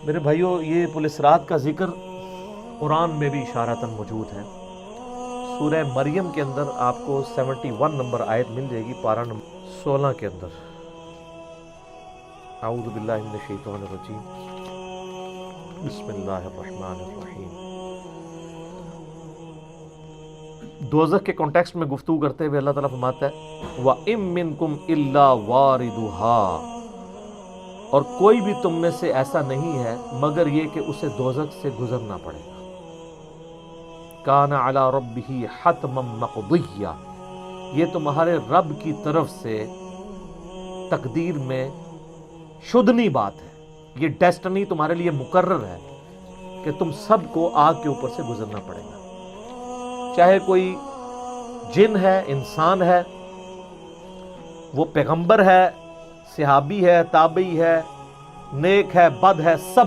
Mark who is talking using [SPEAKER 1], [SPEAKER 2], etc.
[SPEAKER 1] میرے بھائیوں، یہ پولیس رات کا ذکر قرآن میں بھی اشارتاً موجود ہے۔ سورہ مریم کے اندر آپ کو 71 نمبر آیت مل جائے گی، پارہ نمبر 16 کے اندر۔ اعوذ باللہ من الشیطان الرجیم، بسم اللہ الرحمن الرحیم۔ دوزخ کے کانٹیکسٹ میں گفتگو کرتے ہوئے اللہ تعالیٰ فرماتا ہے وَإِن مِّنكُمْ إِلَّا وَارِدُهَا، اور کوئی بھی تم میں سے ایسا نہیں ہے مگر یہ کہ اسے دوزخ سے گزرنا پڑے گا۔ کان علی ربہ حتما مقضیہ، یہ تمہارے رب کی طرف سے تقدیر میں شدنی بات ہے، یہ ڈیسٹنی تمہارے لیے مقرر ہے کہ تم سب کو آگ کے اوپر سے گزرنا پڑے گا، چاہے کوئی جن ہے، انسان ہے، وہ پیغمبر ہے، صحابی ہے، تابعی ہے، نیک ہے، بد ہے، سب